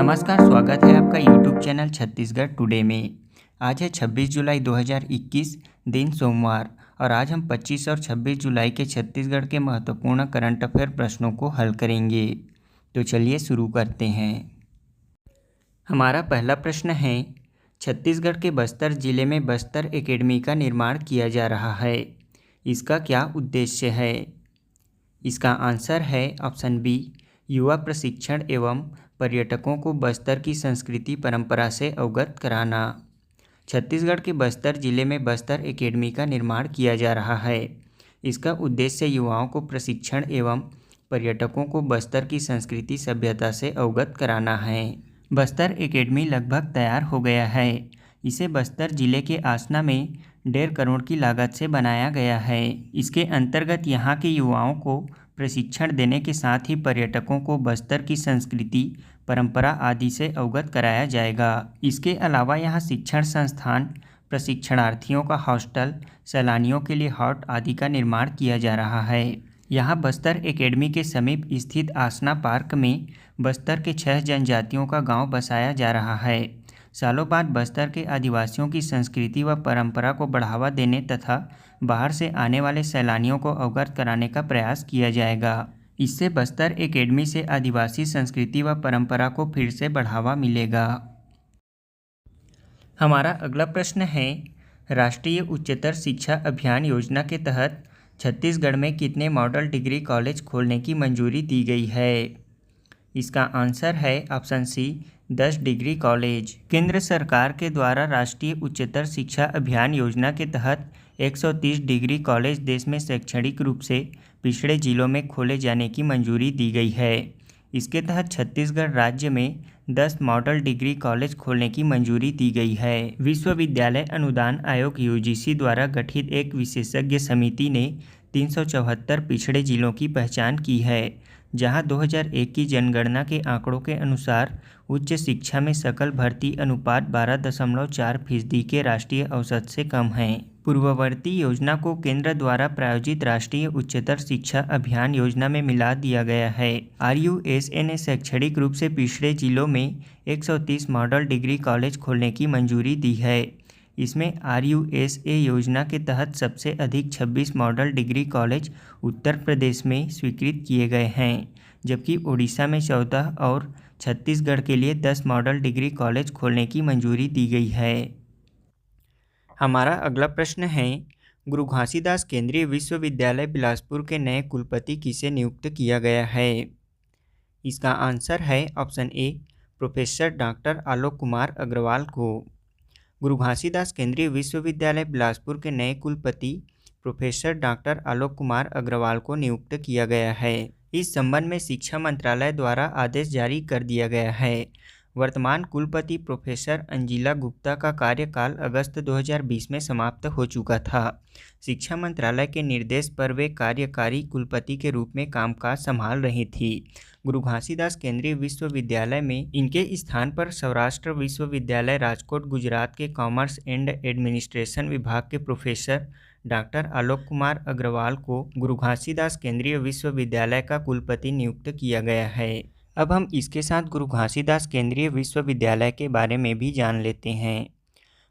नमस्कार, स्वागत है आपका YouTube चैनल छत्तीसगढ़ टुडे में। आज है 26 जुलाई 2021, दिन सोमवार, और आज हम 25 और 26 जुलाई के छत्तीसगढ़ के महत्वपूर्ण करंट अफेयर प्रश्नों को हल करेंगे। तो चलिए शुरू करते हैं। हमारा पहला प्रश्न है, छत्तीसगढ़ के बस्तर जिले में बस्तर एकेडमी का निर्माण किया जा रहा है। इसका क्या उद्देश्य है? इसका आंसर है ऑप्शन बी, युवा प्रशिक्षण एवं पर्यटकों को बस्तर की संस्कृति परंपरा से अवगत कराना। छत्तीसगढ़ के बस्तर जिले में बस्तर एकेडमी का निर्माण किया जा रहा है। इसका उद्देश्य युवाओं को प्रशिक्षण एवं पर्यटकों को बस्तर की संस्कृति सभ्यता से अवगत कराना है। बस्तर एकेडमी लगभग तैयार हो गया है। इसे बस्तर जिले के आसना में 1.5 करोड़ की लागत से बनाया गया है। इसके अंतर्गत यहाँ के युवाओं को प्रशिक्षण देने के साथ ही पर्यटकों को बस्तर की संस्कृति, परंपरा आदि से अवगत कराया जाएगा। इसके अलावा यहाँ शिक्षण संस्थान, प्रशिक्षणार्थियों का हॉस्टल, सैलानियों के लिए हॉट आदि का निर्माण किया जा रहा है। यहाँ बस्तर एकेडमी के समीप स्थित आसना पार्क में बस्तर के 6 जनजातियों का गांव बसाया जा रहा है। सालों बाद बस्तर के आदिवासियों की संस्कृति व परंपरा को बढ़ावा देने तथा बाहर से आने वाले सैलानियों को अवगत कराने का प्रयास किया जाएगा। इससे बस्तर एकेडमी से आदिवासी संस्कृति व परंपरा को फिर से बढ़ावा मिलेगा। हमारा अगला प्रश्न है, राष्ट्रीय उच्चतर शिक्षा अभियान योजना के तहत छत्तीसगढ़ में कितने मॉडल डिग्री कॉलेज खोलने की मंजूरी दी गई है? इसका आंसर है ऑप्शन सी, 10 डिग्री कॉलेज। केंद्र सरकार के द्वारा राष्ट्रीय उच्चतर शिक्षा अभियान योजना के तहत 130 डिग्री कॉलेज देश में शैक्षणिक रूप से पिछड़े जिलों में खोले जाने की मंजूरी दी गई है। इसके तहत छत्तीसगढ़ राज्य में 10 मॉडल डिग्री कॉलेज खोलने की मंजूरी दी गई है। विश्वविद्यालय अनुदान आयोग यूजीसी द्वारा गठित एक विशेषज्ञ समिति ने 374 पिछड़े जिलों की पहचान की है, जहां 2001 की जनगणना के आंकड़ों के अनुसार उच्च शिक्षा में सकल भर्ती अनुपात 12.4% के राष्ट्रीय औसत से कम है। पूर्ववर्ती योजना को केंद्र द्वारा प्रायोजित राष्ट्रीय उच्चतर शिक्षा अभियान योजना में मिला दिया गया है। RUSA ने शैक्षणिक रूप से पिछड़े जिलों में 130 मॉडल डिग्री कॉलेज खोलने की मंजूरी दी है। इसमें RUSA योजना के तहत सबसे अधिक 26 model degree college Uttar Pradesh में स्वीकृत किए गए हैं, जबकि उड़ीसा में 14 और छत्तीसगढ़ के लिए 10 मॉडल डिग्री कॉलेज खोलने की मंजूरी दी गई है। हमारा अगला प्रश्न है, गुरु घासीदास केंद्रीय विश्वविद्यालय बिलासपुर के नए कुलपति किसे नियुक्त किया गया है? इसका आंसर है option A, professor doctor Alok Kumar Agarwal को। गुरु घासीदास केंद्रीय विश्वविद्यालय बिलासपुर के नए कुलपति प्रोफेसर डॉक्टर आलोक कुमार अग्रवाल को नियुक्त किया गया है। इस संबंध में शिक्षा मंत्रालय द्वारा आदेश जारी कर दिया गया है। वर्तमान कुलपति प्रोफेसर अंजिला गुप्ता का कार्यकाल अगस्त 2020 में समाप्त हो चुका था। शिक्षा मंत्रालय के निर्देश पर वे कार्यकारी कुलपति के रूप में कामकाज संभाल रही थी। गुरु घासीदास केंद्रीय विश्वविद्यालय में इनके स्थान पर सौराष्ट्र विश्वविद्यालय राजकोट गुजरात के कॉमर्स एंड एडमिनिस्ट्रेशन विभाग के प्रोफेसर डॉक्टर आलोक कुमार अग्रवाल को गुरु घासीदास केंद्रीय विश्वविद्यालय का कुलपति नियुक्त किया गया है। अब हम इसके साथ गुरु घासीदास केंद्रीय विश्वविद्यालय के बारे में भी जान लेते हैं।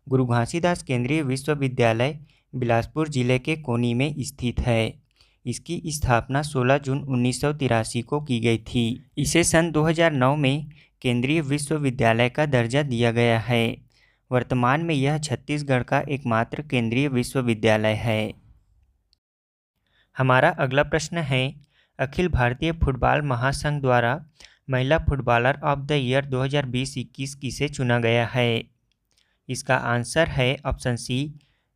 गुरु घासीदास केंद्रीय विश्वविद्यालय बिलासपुर जिले के कोनी में स्थित है। इसकी स्थापना 16 जून 1983 को की गई थी। इसे सन 2009 में केंद्रीय विश्वविद्यालय का दर्जा दिया गया है। वर्तमान में यह छत्तीसगढ़ का एकमात्र केंद्रीय विश्वविद्यालय है। हमारा अगला प्रश्न है, अखिल भारतीय फुटबॉल महासंघ द्वारा महिला फुटबॉलर ऑफ द ईयर 2020-21 किसे चुना गया है? इसका आंसर है ऑप्शन सी,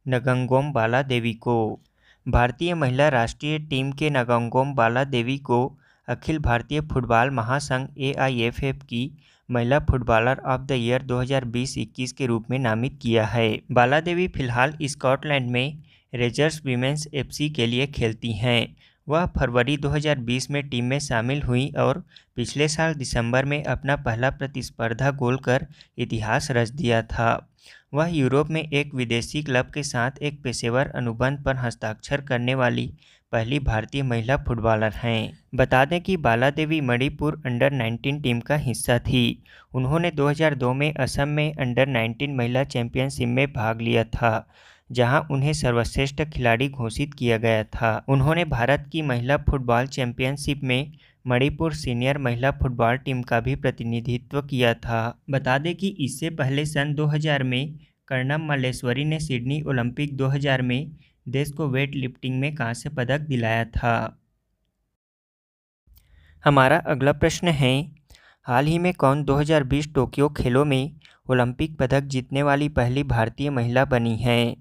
नगंगोम बाला देवी को। भारतीय महिला राष्ट्रीय टीम के नगंगोम बाला देवी को अखिल भारतीय फुटबॉल महासंघ AIFF की महिला फुटबॉलर ऑफ द ईयर 2020-21 के रूप में नामित किया है। बाला देवी फिलहाल स्कॉटलैंड में रेजर्स वीमेंस FC के लिए खेलती हैं। वह फरवरी 2020 में टीम में शामिल हुई और पिछले साल दिसंबर में अपना पहला प्रतिस्पर्धा गोल कर इतिहास रच दिया था। वह यूरोप में एक विदेशी क्लब के साथ एक पेशेवर अनुबंध पर हस्ताक्षर करने वाली पहली भारतीय महिला फुटबॉलर हैं। बता दें कि बाला देवी मणिपुर अंडर 19 टीम का हिस्सा थी। उन्होंने 2002 में असम में अंडर 19 महिला चैंपियनशिप में भाग लिया था, जहां उन्हें सर्वश्रेष्ठ खिलाड़ी घोषित किया गया था। उन्होंने भारत की महिला फुटबॉल चैंपियनशिप में मणिपुर सीनियर महिला फुटबॉल टीम का भी प्रतिनिधित्व किया था। बता दें कि इससे पहले सन 2000 में कर्णम मल्लेश्वरी ने सिडनी ओलंपिक 2000 में देश को वेट लिफ्टिंग में कांस्य पदक दिलाया था। हमारा अगला प्रश्न है, हाल ही में कौन 2020 टोक्यो खेलों में ओलंपिक पदक जीतने वाली पहली भारतीय महिला बनी है?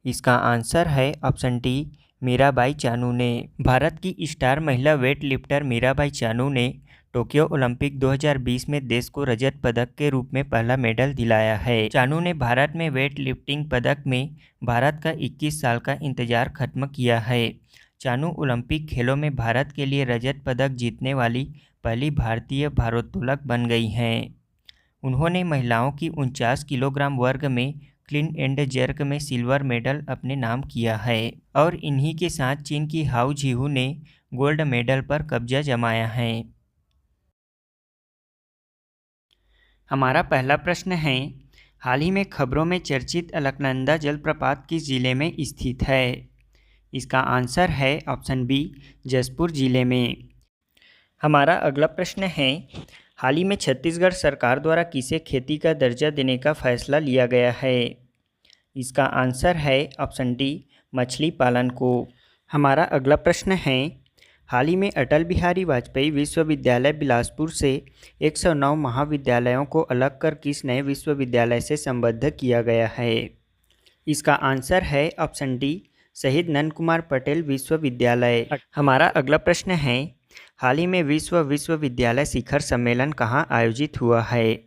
इसका आंसर है ऑप्शन डी, मीराबाई चानू ने। भारत की स्टार महिला वेट लिफ्टर मीराबाई चानू ने टोक्यो ओलंपिक 2020 में देश को रजत पदक के रूप में पहला मेडल दिलाया है। चानू ने भारत में वेट लिफ्टिंग पदक में भारत का 21 साल का इंतजार खत्म किया है। चानू ओलंपिक खेलों में भारत के लिए रजत पदक जीतने वाली पहली भारतीय भारोत्तोलक बन गई हैं। उन्होंने महिलाओं की 49 किलोग्राम वर्ग में क्लीन एंड जर्क में सिल्वर मेडल अपने नाम किया है और इन्हीं के साथ चीन की हाउ झीहू ने गोल्ड मेडल पर कब्जा जमाया है। हमारा पहला प्रश्न है, हाल ही में खबरों में चर्चित अलकनंदा जलप्रपात किस जिले में स्थित है? इसका आंसर है ऑप्शन बी, जसपुर जिले में। हमारा अगला प्रश्न है, हाल ही में छत्तीसगढ़ सरकार द्वारा किसे खेती का दर्जा देने का फैसला लिया गया है? इसका आंसर है ऑप्शन डी, मछली पालन को। हमारा अगला प्रश्न है, हाल ही में अटल बिहारी वाजपेयी विश्वविद्यालय बिलासपुर से 109 महाविद्यालयों को अलग कर किस नए विश्वविद्यालय से संबद्ध किया गया है? इसका आंसर है ऑप्शन डी, शहीद नंद कुमार पटेल विश्वविद्यालय। हमारा अगला प्रश्न है, हाल ही में विश्वविद्यालय शिखर सम्मेलन कहाँ आयोजित हुआ है?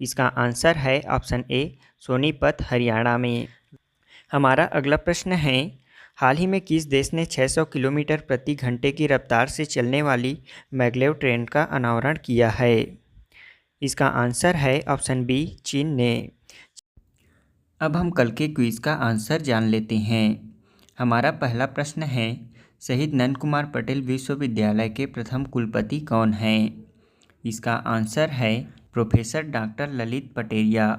इसका आंसर है ऑप्शन ए, सोनीपत हरियाणा में। हमारा अगला प्रश्न है, हाल ही में किस देश ने 600 किलोमीटर प्रति घंटे की रफ्तार से चलने वाली मैग्लेव ट्रेन का अनावरण किया है? इसका आंसर है ऑप्शन बी, चीन ने। अब हम कल के क्विज का आंसर जान लेते हैं। हमारा पहला प्रश्न है, शहीद नंद कुमार पटेल विश्वविद्यालय के प्रथम कुलपति कौन हैं? इसका आंसर है professor doctor Lalit Pateriya.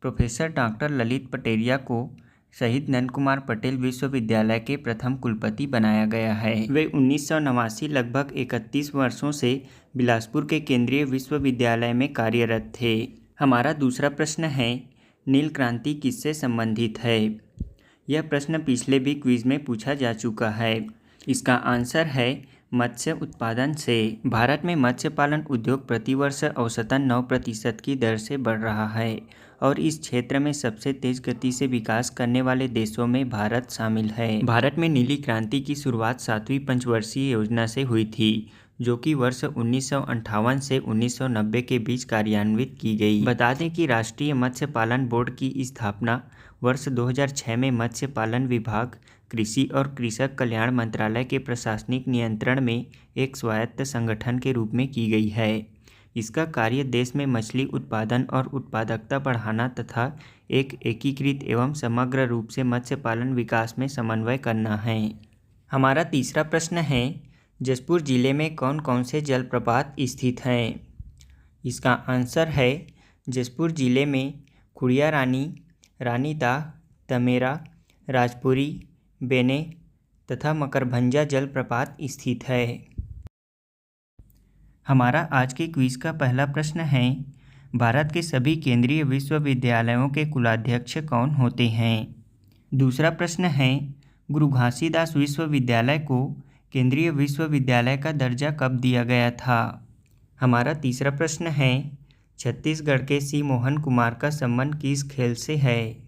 Professor doctor Lalit Pateriya को शहीद नंद कुमार पटेल विश्वविद्यालय के प्रथम कुलपति बनाया गया है। वे 1989 लगभग 31 वर्षों से बिलासपुर के केंद्रीय विश्वविद्यालय में कार्यरत थे। हमारा दूसरा प्रश्न है, नील क्रांति किससे संबंधित है? यह प्रश्न पिछले भी क्विज में पूछा जा चुका है। इसका आंसर है मत्स्य उत्पादन से। भारत में मत्स्य पालन उद्योग प्रतिवर्ष औसतन 9% की दर से बढ़ रहा है और इस क्षेत्र में सबसे तेज गति से विकास करने वाले देशों में भारत शामिल है। भारत में नीली क्रांति की शुरुआत 7वीं पंचवर्षीय योजना से हुई थी, जो कि वर्ष 1958 से 1990 के बीच कार्यान्वित की गई। बता दें कि राष्ट्रीय मत्स्य पालन बोर्ड की स्थापना वर्ष 2006 में मत्स्य पालन विभाग, कृषि और कृषक कल्याण मंत्रालय के प्रशासनिक नियंत्रण में एक स्वायत्त संगठन के रूप में की गई है। इसका कार्य देश में मछली उत्पादन और उत्पादकता बढ़ाना तथा एक एकीकृत एवं समग्र रूप से मत्स्य पालन विकास में समन्वय करना है। हमारा तीसरा प्रश्न है, जसपुर जिले में कौन कौन से जलप्रपात स्थित हैं? इसका आंसर है जसपुर जिले में खुड़िया रानी, रानीता, तमेरा, राजपुरी, बेने तथा मकरभंजा जलप्रपात स्थित है। हमारा आज के क्विज का पहला प्रश्न है, भारत के सभी केंद्रीय विश्वविद्यालयों के कुलाध्यक्ष कौन होते हैं? दूसरा प्रश्न है, गुरु घासीदास विश्वविद्यालय को केंद्रीय विश्वविद्यालय का दर्जा कब दिया गया था? हमारा तीसरा प्रश्न है, छत्तीसगढ़ के सी मोहन कुमार का संबंध किस खेल से है?